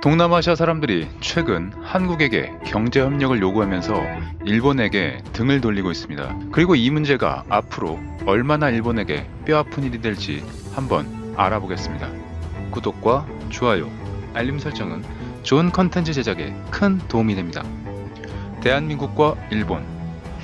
동남아시아 사람들이 최근 한국에게 경제 협력을 요구하면서 일본에게 등을 돌리고 있습니다. 그리고 이 문제가 앞으로 얼마나 일본에게 뼈아픈 일이 될지 한번 알아보겠습니다. 구독과 좋아요, 알림 설정은 좋은 컨텐츠 제작에 큰 도움이 됩니다. 대한민국과 일본,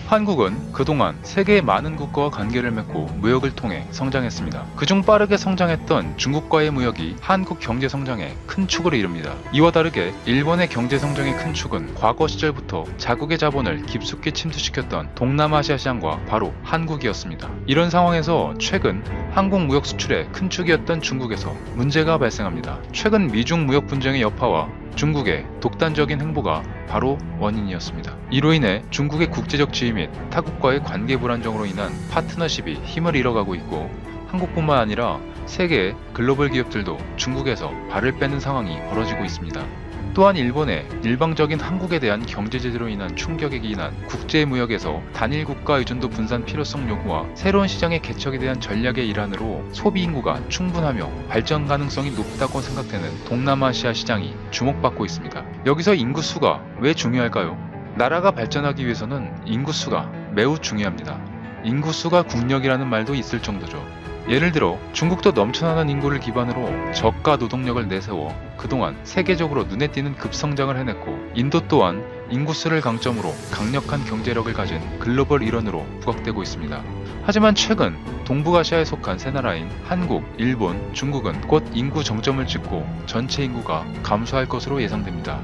한국은 그동안 세계의 많은 국가와 관계를 맺고 무역을 통해 성장했습니다. 그중 빠르게 성장했던 중국과의 무역이 한국 경제 성장의 큰 축을 이룹니다. 이와 다르게 일본의 경제 성장의 큰 축은 과거 시절부터 자국의 자본을 깊숙이 침투시켰던 동남아시아 시장과 바로 한국이었습니다. 이런 상황에서 최근 한국 무역 수출의 큰 축이었던 중국에서 문제가 발생합니다. 최근 미중 무역 분쟁의 여파와 중국의 독단적인 행보가 바로 원인이었습니다. 이로 인해 중국의 국제적 지위 및 타국과의 관계 불안정으로 인한 파트너십이 힘을 잃어가고 있고, 한국뿐만 아니라 세계의 글로벌 기업들도 중국에서 발을 빼는 상황이 벌어지고 있습니다. 또한 일본의 일방적인 한국에 대한 경제 제재로 인한 충격에 기인한 국제 무역에서 단일 국가 의존도 분산 필요성 요구와 새로운 시장의 개척에 대한 전략의 일환으로 소비 인구가 충분하며 발전 가능성이 높다고 생각되는 동남아시아 시장이 주목받고 있습니다. 여기서 인구수가 왜 중요할까요? 나라가 발전하기 위해서는 인구수가 매우 중요합니다. 인구수가 국력이라는 말도 있을 정도죠. 예를 들어 중국도 넘쳐나는 인구를 기반으로 저가 노동력을 내세워 그동안 세계적으로 눈에 띄는 급성장을 해냈고, 인도 또한 인구수를 강점으로 강력한 경제력을 가진 글로벌 일원으로 부각되고 있습니다. 하지만 최근 동북아시아에 속한 세 나라인 한국, 일본, 중국은 곧 인구 정점을 찍고 전체 인구가 감소할 것으로 예상됩니다.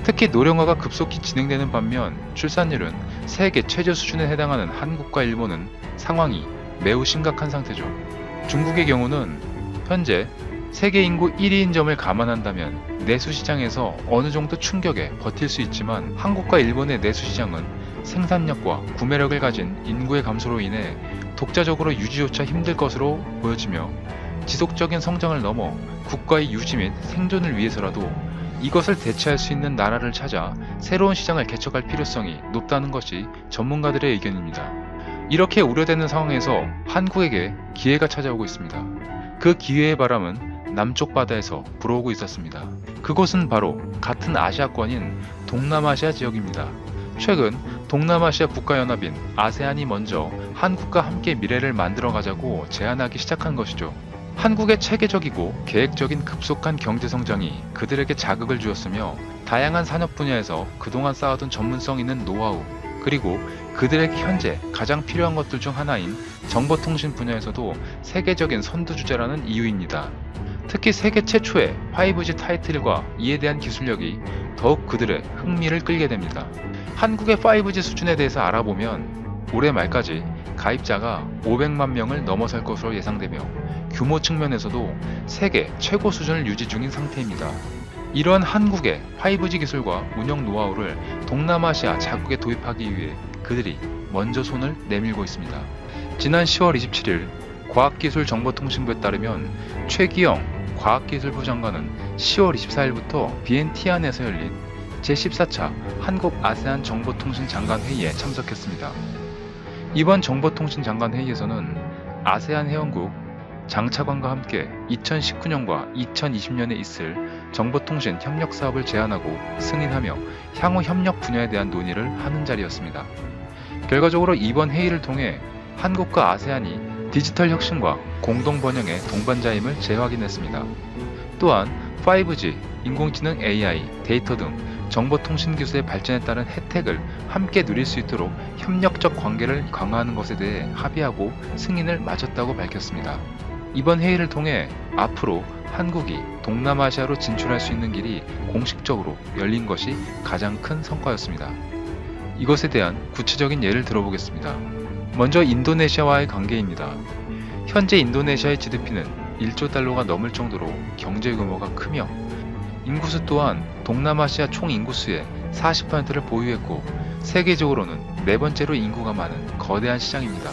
특히 노령화가 급속히 진행되는 반면 출산율은 세계 최저 수준에 해당하는 한국과 일본은 상황이 매우 심각한 상태죠. 중국의 경우는 현재 세계 인구 1위인 점을 감안한다면 내수시장에서 어느 정도 충격에 버틸 수 있지만, 한국과 일본의 내수시장은 생산력과 구매력을 가진 인구의 감소로 인해 독자적으로 유지조차 힘들 것으로 보여지며, 지속적인 성장을 넘어 국가의 유지 및 생존을 위해서라도 이것을 대체할 수 있는 나라를 찾아 새로운 시장을 개척할 필요성이 높다는 것이 전문가들의 의견입니다. 이렇게 우려되는 상황에서 한국에게 기회가 찾아오고 있습니다. 그 기회의 바람은 남쪽 바다에서 불어오고 있었습니다. 그곳은 바로 같은 아시아권인 동남아시아 지역입니다. 최근 동남아시아 국가연합인 아세안이 먼저 한국과 함께 미래를 만들어가자고 제안하기 시작한 것이죠. 한국의 체계적이고 계획적인 급속한 경제성장이 그들에게 자극을 주었으며, 다양한 산업 분야에서 그동안 쌓아둔 전문성 있는 노하우, 그리고 그들에게 현재 가장 필요한 것들 중 하나인 정보통신 분야에서도 세계적인 선두주자라는 이유입니다. 특히 세계 최초의 5G 타이틀과 이에 대한 기술력이 더욱 그들의 흥미를 끌게 됩니다. 한국의 5G 수준에 대해서 알아보면 올해 말까지 가입자가 500만 명을 넘어설 것으로 예상되며, 규모 측면에서도 세계 최고 수준을 유지 중인 상태입니다. 이러한 한국의 5G 기술과 운영 노하우를 동남아시아 자국에 도입하기 위해 그들이 먼저 손을 내밀고 있습니다. 지난 10월 27일 과학기술정보통신부에 따르면 최기영 과학기술부 장관은 10월 24일부터 비엔티안에서 열린 제14차 한국 아세안 정보통신 장관 회의에 참석했습니다. 이번 정보통신 장관 회의에서는 아세안 회원국 장차관과 함께 2019년과 2020년에 있을 정보통신 협력 사업을 제안하고 승인하며 향후 협력 분야에 대한 논의를 하는 자리였습니다. 결과적으로 이번 회의를 통해 한국과 아세안이 디지털 혁신과 공동 번영의 동반자임을 재확인했습니다. 또한 5G, 인공지능 AI, 데이터 등 정보통신 기술의 발전에 따른 혜택을 함께 누릴 수 있도록 협력적 관계를 강화하는 것에 대해 합의하고 승인을 마쳤다고 밝혔습니다. 이번 회의를 통해 앞으로 한국이 동남아시아로 진출할 수 있는 길이 공식적으로 열린 것이 가장 큰 성과였습니다. 이것에 대한 구체적인 예를 들어보겠습니다. 먼저 인도네시아와의 관계입니다. 현재 인도네시아의 GDP는 1조 달러가 넘을 정도로 경제 규모가 크며, 인구수 또한 동남아시아 총 인구수의 40%를 보유했고, 세계적으로는 네 번째로 인구가 많은 거대한 시장입니다.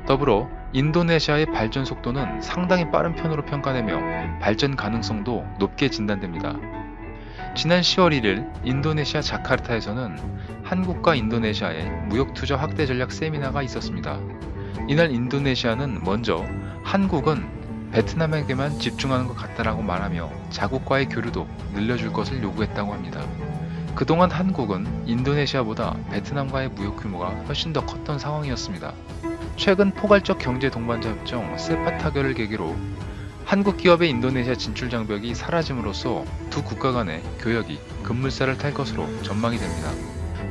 더불어 인도네시아의 발전 속도는 상당히 빠른 편으로 평가되며 발전 가능성도 높게 진단됩니다. 지난 10월 1일 인도네시아 자카르타에서는 한국과 인도네시아의 무역투자 확대 전략 세미나가 있었습니다. 이날 인도네시아는 먼저 한국은 베트남에게만 집중하는 것 같다라고 말하며 자국과의 교류도 늘려줄 것을 요구했다고 합니다. 그동안 한국은 인도네시아보다 베트남과의 무역 규모가 훨씬 더 컸던 상황이었습니다. 최근 포괄적 경제 동반자 협정 세파 타결을 계기로 한국 기업의 인도네시아 진출 장벽이 사라짐으로써 두 국가 간의 교역이 급물살을 탈 것으로 전망이 됩니다.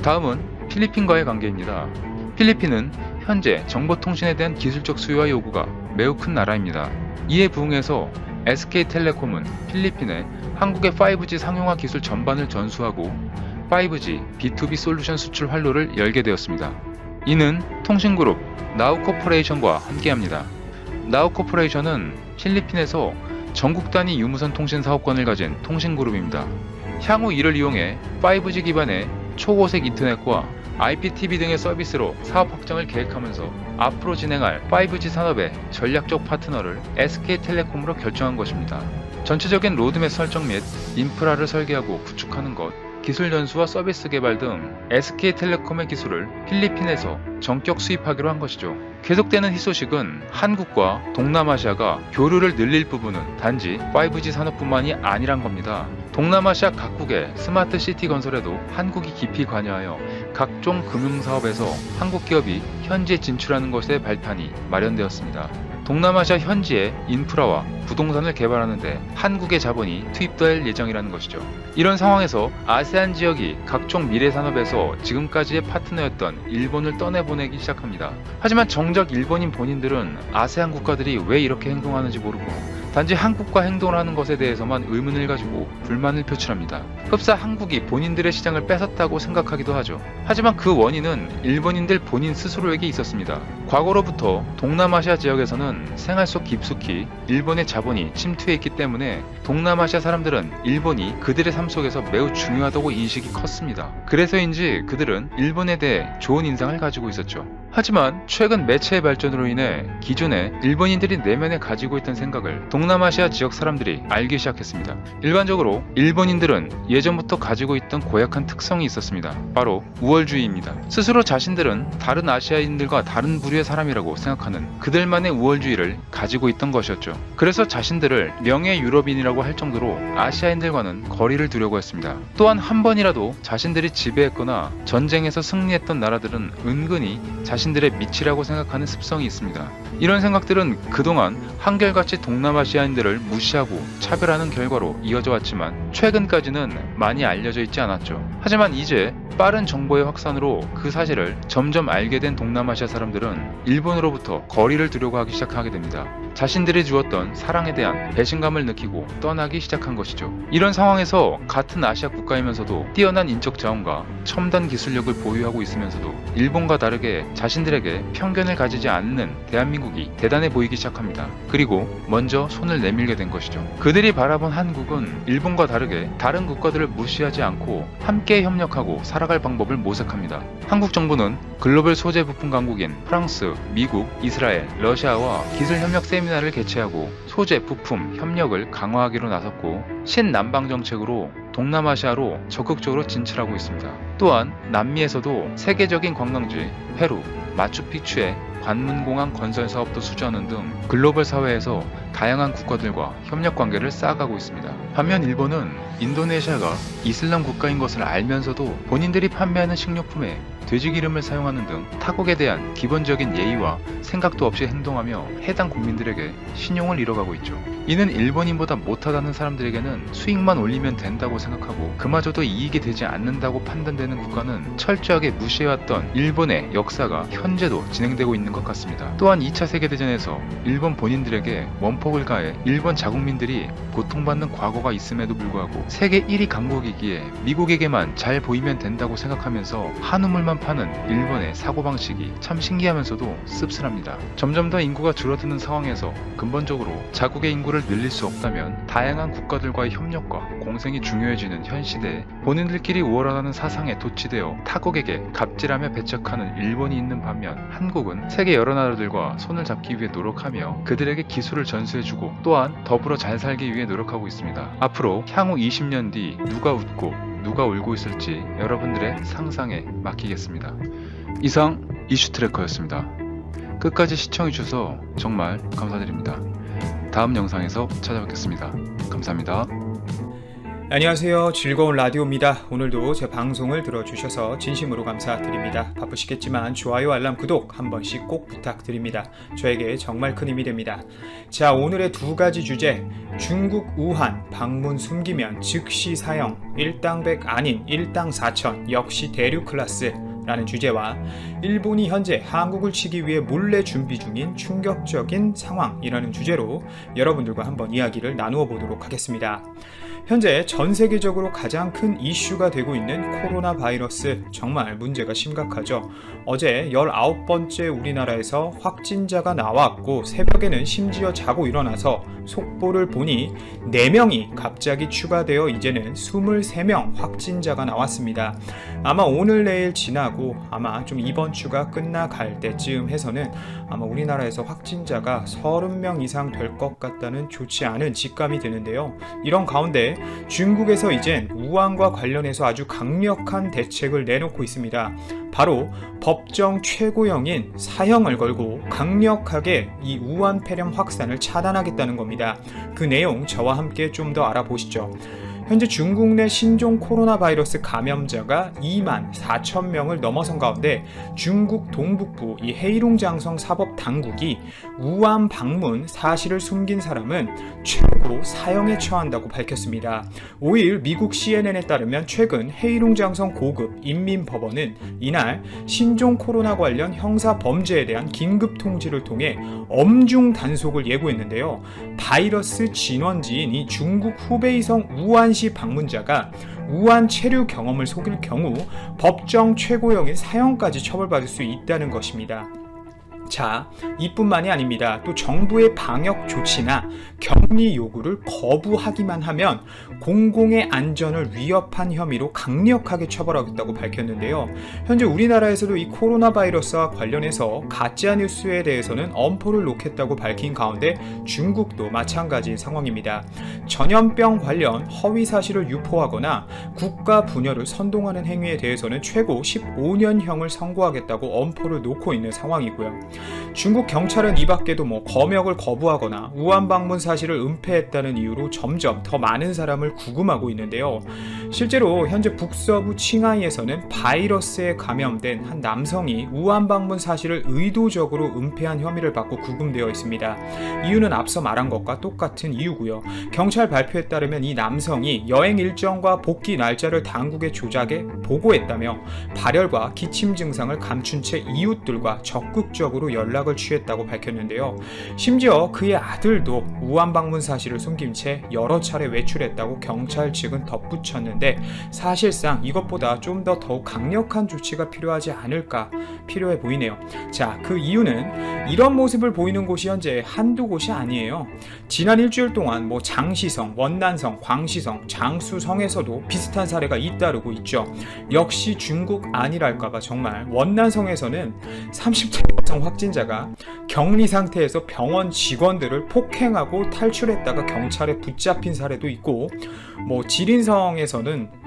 다음은 필리핀과의 관계입니다. 필리핀은 현재 정보통신에 대한 기술적 수요와 요구가 매우 큰 나라입니다. 이에 부응해서 SK텔레콤은 필리핀에 한국의 5G 상용화 기술 전반을 전수하고 5G B2B 솔루션 수출 활로를 열게 되었습니다. 이는 통신그룹 나우코퍼레이션과 함께합니다. 나우코퍼레이션은 필리핀에서 전국 단위 유무선 통신 사업권을 가진 통신그룹입니다. 향후 이를 이용해 5G 기반의 초고색 인터넷과 IPTV 등의 서비스로 사업 확장을 계획하면서 앞으로 진행할 5G 산업의 전략적 파트너를 SK텔레콤으로 결정한 것입니다. 전체적인 로드맵 설정 및 인프라를 설계하고 구축하는 것, 기술 연수와 서비스 개발 등 SK텔레콤의 기술을 필리핀에서 전격 수입하기로 한 것이죠. 계속되는 희소식은 한국과 동남아시아가 교류를 늘릴 부분은 단지 5G 산업뿐만이 아니란 겁니다. 동남아시아 각국의 스마트 시티 건설에도 한국이 깊이 관여하여 각종 금융사업에서 한국 기업이 현지에 진출하는 것의 발판이 마련되었습니다. 동남아시아 현지의 인프라와 부동산을 개발하는 데 한국의 자본이 투입될 예정이라는 것이죠. 이런 상황에서 아세안 지역이 각종 미래 산업에서 지금까지의 파트너였던 일본을 떠내보내기 시작합니다. 하지만 정작 일본인 본인들은 아세안 국가들이 왜 이렇게 행동하는지 모르고 단지 한국과 행동을 하는 것에 대해서만 의문을 가지고 불만을 표출합니다. 흡사 한국이 본인들의 시장을 뺏었다고 생각하기도 하죠. 하지만 그 원인은 일본인들 본인 스스로에게 있었습니다. 과거로부터 동남아시아 지역에서는 생활 속 깊숙이 일본의 자본이 침투해 있기 때문에 동남아시아 사람들은 일본이 그들의 삶 속에서 매우 중요하다고 인식이 컸습니다. 그래서인지 그들은 일본에 대해 좋은 인상을 가지고 있었죠. 하지만 최근 매체의 발전으로 인해 기존에 일본인들이 내면에 가지고 있던 생각을 동남아시아 지역 사람들이 알기 시작했습니다. 일반적으로 일본인들은 예전부터 가지고 있던 고약한 특성이 있었습니다. 바로 우월주의입니다. 스스로 자신들은 다른 아시아인들과 다른 부류의 사람이라고 생각하는 그들만의 우월주의를 가지고 있던 것이었죠. 그래서 자신들을 명예 유럽인이라고 할 정도로 아시아인들과는 거리를 두려고 했습니다. 또한 한 번이라도 자신들이 지배했거나 전쟁에서 승리했던 나라들은 은근히 자신들의 밑이라고 생각하는 습성이 있습니다. 이런 생각들은 그동안 한결같이 동남아시아인들을 무시하고 차별하는 결과로 이어져 왔지만 최근까지는 많이 알려져 있지 않았죠. 하지만 이제 빠른 정보의 확산으로 그 사실을 점점 알게 된 동남아시아 사람들은 일본으로부터 거리를 두려고 하기 시작하게 됩니다. 자신들이 주었던 사랑에 대한 배신감을 느끼고 떠나기 시작한 것이죠. 이런 상황에서 같은 아시아 국가이면서도 뛰어난 인적 자원과 첨단 기술력을 보유하고 있으면서도 일본과 다르게 자신들에게 편견을 가지지 않는 대한민국이 대단해 보이기 시작합니다. 그리고 먼저 손을 내밀게 된 것이죠. 그들이 바라본 한국은 일본과 다르게 다른 국가들을 무시하지 않고 함께 협력하고 살아갈 방법을 모색합니다. 한국 정부는 글로벌 소재 부품 강국인 프랑스, 미국, 이스라엘, 러시아와 기술 협력 세미나를 개최하고 소재, 부품, 협력을 강화하기로 나섰고 신남방 정책으로 동남아시아로 적극적으로 진출하고 있습니다. 또한 남미에서도 세계적인 관광지 페루, 마추픽추의 관문공항 건설 사업도 수주하는 등 글로벌 사회에서 다양한 국가들과 협력 관계를 쌓아가고 있습니다. 반면 일본은 인도네시아가 이슬람 국가인 것을 알면서도 본인들이 판매하는 식료품에 돼지기름을 사용하는 등 타국에 대한 기본적인 예의와 생각도 없이 행동하며 해당 국민들에게 신용을 잃어가고 있죠. 이는 일본인보다 못하다는 사람들에게는 수익만 올리면 된다고 생각하고 그마저도 이익이 되지 않는다고 판단되는 국가는 철저하게 무시해왔던 일본의 역사가 현재도 진행되고 있는 것 같습니다. 또한 2차 세계대전에서 일본 본인들에게 원폭을 가해 일본 자국민들이 고통받는 과거가 있음에도 불구하고 세계 1위 강국이기에 미국에게만 잘 보이면 된다고 생각하면서 한우물만 파는 일본의 사고방식이 참 신기하면서도 씁쓸합니다. 점점 더 인구가 줄어드는 상황에서 근본적으로 자국의 인구를 늘릴 수 없다면 다양한 국가들과의 협력과 공생이 중요해지는 현 시대에 본인들끼리 우월하다는 사상에 도취되어 타국에게 갑질하며 배척하는 일본이 있는 반면 한국은 세계 여러 나라들과 손을 잡기 위해 노력하며 그들에게 기술을 전수해주고 또한 더불어 잘 살기 위해 노력하고 있습니다. 앞으로 향후 20년 뒤 누가 웃고 누가 울고 있을지 여러분들의 상상에 맡기겠습니다. 이상 이슈트래커였습니다. 끝까지 시청해주셔서 정말 감사드립니다. 다음 영상에서 찾아뵙겠습니다. 감사합니다. 안녕하세요. 즐거운 라디오입니다. 오늘도 제 방송을 들어주셔서 진심으로 감사드립니다. 바쁘시겠지만 좋아요, 알람, 구독 한 번씩 꼭 부탁드립니다. 저에게 정말 큰 힘이 됩니다. 자, 오늘의 두 가지 주제, 중국 우한 방문 숨기면 즉시 사형, 일당백 아닌 일당 4천 역시 대륙 클래스 라는 주제와 일본이 현재 한국을 치기 위해 몰래 준비 중인 충격적인 상황이라는 주제로 여러분들과 한번 이야기를 나누어 보도록 하겠습니다. 현재 전 세계적으로 가장 큰 이슈가 되고 있는 코로나 바이러스, 정말 문제가 심각하죠. 어제 19번째 우리나라에서 확진자가 나왔고 새벽에는 심지어 자고 일어나서 속보를 보니 4명이 갑자기 추가되어 이제는 23명 확진자가 나왔습니다. 아마 오늘 내일 지나고 아마 좀 이번 주가 끝나갈 때쯤 해서는 아마 우리나라에서 확진자가 30명 이상 될 것 같다는 좋지 않은 직감이 드는데요. 이런 가운데 중국에서 이젠 우한과 관련해서 아주 강력한 대책을 내놓고 있습니다. 바로 법정 최고형인 사형을 걸고 강력하게 이 우한 폐렴 확산을 차단하겠다는 겁니다. 그 내용 저와 함께 좀 더 알아보시죠. 현재 중국 내 신종 코로나 바이러스 감염자가 2만 4천 명을 넘어선 가운데 중국 동북부 이 헤이룽장성 사법당국이 우한 방문 사실을 숨긴 사람은 최고 사형에 처한다고 밝혔습니다. 5일 미국 CNN에 따르면 최근 헤이룽장성 고급 인민법원은 이날 신종 코로나 관련 형사 범죄에 대한 긴급 통지를 통해 엄중 단속을 예고했는데요. 바이러스 진원지인 이 중국 후베이성 우한시 방문자가 우한 체류 경험을 속일 경우 법정 최고형인 사형까지 처벌받을 수 있다는 것입니다. 자, 이뿐만이 아닙니다. 또 정부의 방역 조치나 격리 요구를 거부하기만 하면 공공의 안전을 위협한 혐의로 강력하게 처벌하겠다고 밝혔는데요. 현재 우리나라에서도 이 코로나 바이러스와 관련해서 가짜 뉴스에 대해서는 엄포를 놓겠다고 밝힌 가운데 중국도 마찬가지인 상황입니다. 전염병 관련 허위 사실을 유포하거나 국가 분열을 선동하는 행위에 대해서는 최고 15년형을 선고하겠다고 엄포를 놓고 있는 상황이고요. 중국 경찰은 이 밖에도 검역을 거부하거나 우한 방문 사실을 은폐했다는 이유로 점점 더 많은 사람을 구금하고 있는데요. 실제로 현재 북서부 칭하이에서는 바이러스에 감염된 한 남성이 우한 방문 사실을 의도적으로 은폐한 혐의를 받고 구금되어 있습니다. 이유는 앞서 말한 것과 똑같은 이유고요. 경찰 발표에 따르면 이 남성이 여행 일정과 복귀 날짜를 당국에 조작해 보고했다며 발열과 기침 증상을 감춘 채 이웃들과 적극적으로 연락을 취했다고 밝혔는데요. 심지어 그의 아들도 우한 방문 사실을 숨긴 채 여러 차례 외출했다고 경찰 측은 덧붙였는데 사실상 이것보다 좀 더 더욱 강력한 조치가 필요하지 않을까 필요해 보이네요. 자, 그 이유는 이런 모습을 보이는 곳이 현재 한두 곳이 아니에요. 지난 일주일 동안 장시성, 원난성, 광시성, 장수성에서도 비슷한 사례가 잇따르고 있죠. 역시 중국 아니랄까봐 정말 원난성에서는 30대 여성 확진자가 격리 상태에서 병원 직원들을 폭행하고 탈출했다가 경찰에 붙잡힌 사례도 있고, 지린성에서는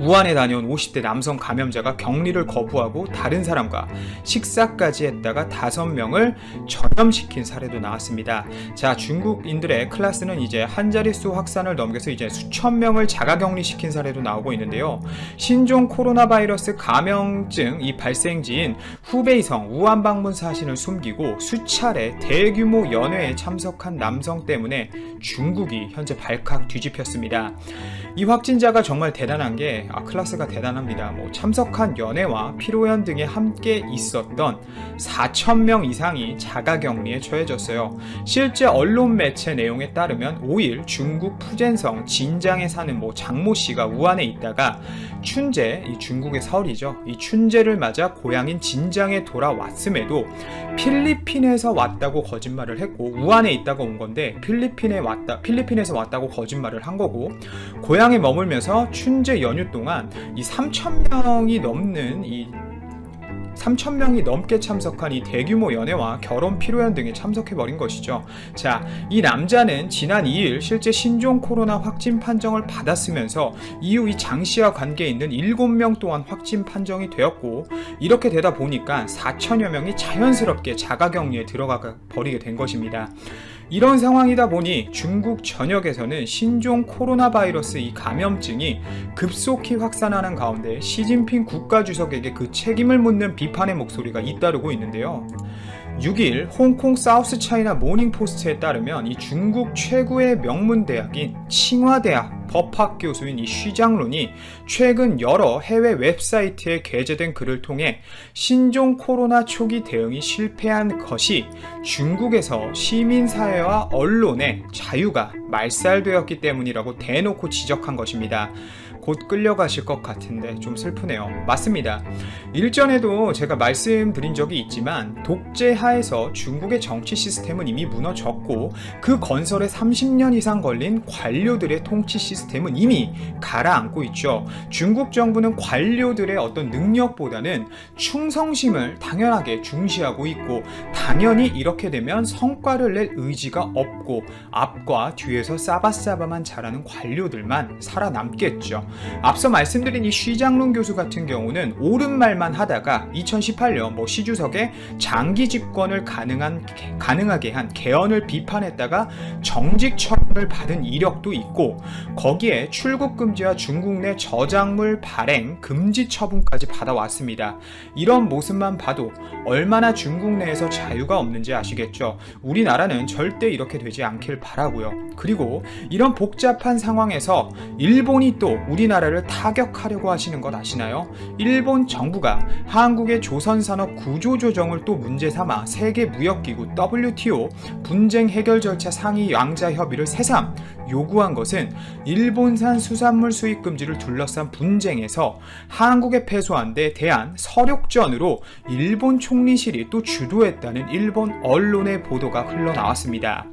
우한에 다녀온 50대 남성 감염자가 격리를 거부하고 다른 사람과 식사까지 했다가 5명을 전염시킨 사례도 나왔습니다. 자, 중국인들의 클래스는 이제 한 자릿수 확산을 넘겨서 이제 수천 명을 자가격리시킨 사례도 나오고 있는데요. 신종 코로나 바이러스 감염증 이 발생지인 후베이성 우한 방문 사실을 숨기고 수차례 대규모 연회에 참석한 남성 때문에 중국이 현재 발칵 뒤집혔습니다. 이 확진자가 정말 대단한 게 클래스가 대단합니다. 참석한 연회와 피로연 등에 함께 있었던 4,000명 이상이 자가격리에 처해졌어요. 실제 언론 매체 내용에 따르면 5일 중국 푸젠성 진장에 사는 장모 씨가 우한에 있다가 춘제, 이 중국의 설이죠. 이 춘제를 맞아 고향인 진장에 돌아왔음에도 필리핀에서 왔다고 거짓말을 했고, 우한에 있다가 온 건데 필리핀에서 왔다고 거짓말을 한 거고, 고향에 머물면서 춘제 연휴 동안 이 3,000명이 넘게 참석한 이 대규모 연회와 결혼 피로연 등에 참석해버린 것이죠. 자, 이 남자는 지난 2일 실제 신종 코로나 확진 판정을 받았으면서 이후 이 장 씨와 관계에 있는 7명 또한 확진 판정이 되었고, 이렇게 되다 보니까 4천여 명이 자연스럽게 자가격리에 들어가 버리게 된 것입니다. 이런 상황이다 보니 중국 전역에서는 신종 코로나 바이러스 이 감염증이 급속히 확산하는 가운데 시진핑 국가주석에게 그 책임을 묻는 비판의 목소리가 잇따르고 있는데요. 6일 홍콩 사우스 차이나 모닝포스트에 따르면 이 중국 최고의 명문대학인 칭화대학 법학 교수인 이 쉬장룬이 최근 여러 해외 웹사이트에 게재된 글을 통해 신종 코로나 초기 대응이 실패한 것이 중국에서 시민사회와 언론의 자유가 말살되었기 때문이라고 대놓고 지적한 것입니다. 곧 끌려가실 것 같은데 좀 슬프네요. 맞습니다. 일전에도 제가 말씀드린 적이 있지만 독재 하에서 중국의 정치 시스템은 이미 무너졌고 그 건설에 30년 이상 걸린 관료들의 통치 시스템은 이미 가라앉고 있죠. 중국 정부는 관료들의 어떤 능력보다는 충성심을 당연하게 중시하고 있고 당연히 이렇게 되면 성과를 낼 의지가 없고 앞과 뒤에서 싸바싸바만 잘하는 관료들만 살아남겠죠. 앞서 말씀드린 이 쉬장룬 교수 같은 경우는 옳은 말만 하다가 2018년 시 주석의 장기 집권을 가능하게 한 개헌을 비판했다가 정직 처분을 받은 이력도 있고 거기에 출국 금지와 중국 내 저작물 발행 금지 처분까지 받아왔습니다. 이런 모습만 봐도 얼마나 중국 내에서 자유가 없는지 아시겠죠? 우리나라는 절대 이렇게 되지 않길 바라고요. 그리고 이런 복잡한 상황에서 일본이 또 우리나라를 타격하려고 하시는 것 아시나요? 일본 정부가 한국의 조선산업 구조조정을 또 문제 삼아 세계무역기구 WTO 분쟁 해결 절차 상위 양자 협의를 새삼 요구한 것은 일본산 수산물 수입 금지를 둘러싼 분쟁에서 한국에 패소한 데 대한 서력전으로 일본 총리실이 또 주도했다는 일본 언론의 보도가 흘러나왔습니다.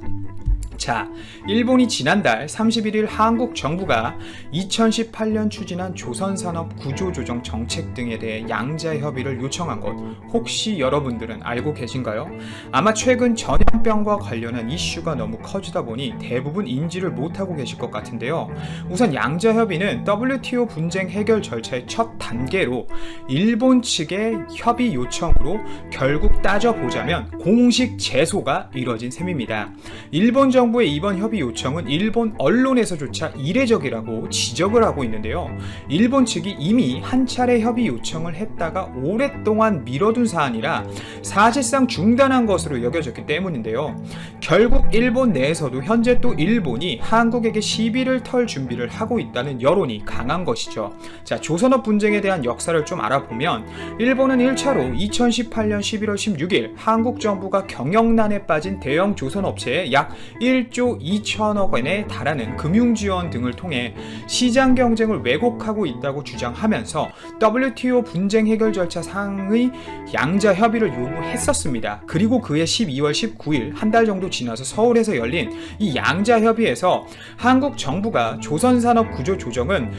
자, 일본이 지난달 31일 한국 정부가 2018년 추진한 조선산업 구조조정 정책 등에 대해 양자 협의를 요청한 것 혹시 여러분들은 알고 계신가요? 아마 최근 전염병과 관련한 이슈가 너무 커지다 보니 대부분 인지를 못하고 계실 것 같은데요. 우선 양자 협의는 WTO 분쟁 해결 절차의 첫 단계로 일본 측의 협의 요청으로 결국 따져보자면 공식 제소가 이뤄진 셈입니다. 일본 정부의 이번 협의 요청은 일본 언론에서조차 이례적이라고 지적을 하고 있는데요. 일본 측이 이미 한 차례 협의 요청을 했다가 오랫동안 미뤄둔 사안이라 사실상 중단한 것으로 여겨졌기 때문인데요. 결국 일본 내에서도 현재 또 일본이 한국에게 시비를 털 준비를 하고 있다는 여론이 강한 것이죠. 자, 조선업 분쟁에 대한 역사를 좀 알아보면 일본은 1차로 2018년 11월 16일 한국 정부가 경영난에 빠진 대형 조선업체에 약 1조 2천억 원에 달하는 금융지원 등을 통해 시장 경쟁을 왜곡하고 있다고 주장하면서 WTO 분쟁 해결 절차 상의 양자 협의를 요구했었습니다. 그리고 그해 12월 19일 한 달 정도 지나서 서울에서 열린 이 양자 협의에서 한국 정부가 조선산업 구조 조정은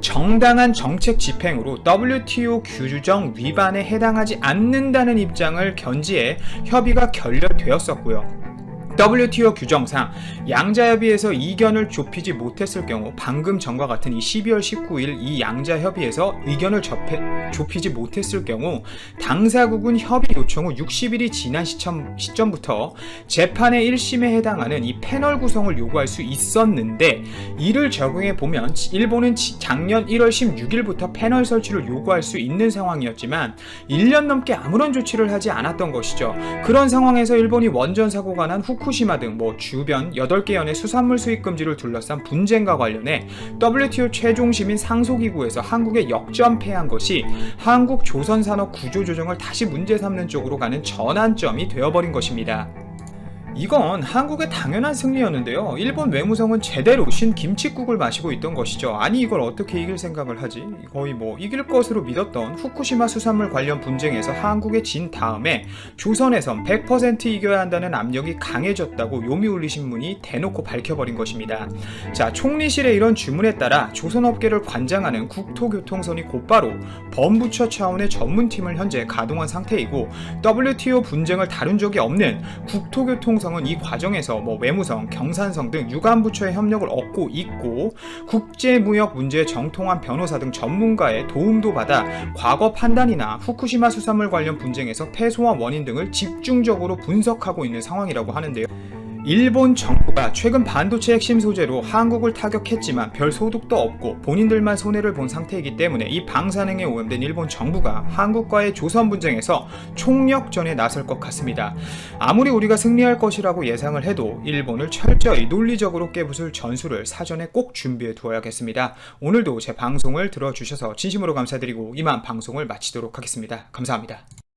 정당한 정책 집행으로 WTO 규정 위반에 해당하지 않는다는 입장을 견지해 협의가 결렬되었었고요. WTO 규정상 양자협의에서 이견을 좁히지 못했을 경우 방금 전과 같은 이 12월 19일 이 양자협의에서 의견을 좁히지 못했을 경우 당사국은 협의 요청 후 60일이 지난 시점부터 재판의 1심에 해당하는 이 패널 구성을 요구할 수 있었는데 이를 적용해 보면 일본은 작년 1월 16일부터 패널 설치를 요구할 수 있는 상황이었지만 1년 넘게 아무런 조치를 하지 않았던 것이죠. 그런 상황에서 일본이 원전 사고가 난 후쿠시마 등 주변 8개 연의 수산물 수입 금지를 둘러싼 분쟁과 관련해 WTO 최종 시민 상소기구에서 한국에 역전패한 것이 한국 조선산업 구조조정을 다시 문제 삼는 쪽으로 가는 전환점이 되어버린 것입니다. 이건 한국의 당연한 승리였는데요. 일본 외무성은 제대로 신 김칫국을 마시고 있던 것이죠. 아니 이걸 어떻게 이길 생각을 하지? 거의 이길 것으로 믿었던 후쿠시마 수산물 관련 분쟁에서 한국에 진 다음에 조선에선 100% 이겨야 한다는 압력이 강해졌다고 요미우리 신문이 대놓고 밝혀버린 것입니다. 자, 총리실의 이런 주문에 따라 조선업계를 관장하는 국토교통선이 곧바로 범부처 차원의 전문팀을 현재 가동한 상태이고 WTO 분쟁을 다룬 적이 없는 국토교통 대통령성은 이 과정에서 외무성, 경산성 등 유관부처의 협력을 얻고 있고 국제무역 문제에 정통한 변호사 등 전문가의 도움도 받아 과거 판단이나 후쿠시마 수산물 관련 분쟁에서 패소와 원인 등을 집중적으로 분석하고 있는 상황이라고 하는데요. 일본 정부가 최근 반도체 핵심 소재로 한국을 타격했지만 별 소득도 없고 본인들만 손해를 본 상태이기 때문에 이 방사능에 오염된 일본 정부가 한국과의 조선 분쟁에서 총력전에 나설 것 같습니다. 아무리 우리가 승리할 것이라고 예상을 해도 일본을 철저히 논리적으로 깨부술 전술을 사전에 꼭 준비해 두어야겠습니다. 오늘도 제 방송을 들어주셔서 진심으로 감사드리고 이만 방송을 마치도록 하겠습니다. 감사합니다.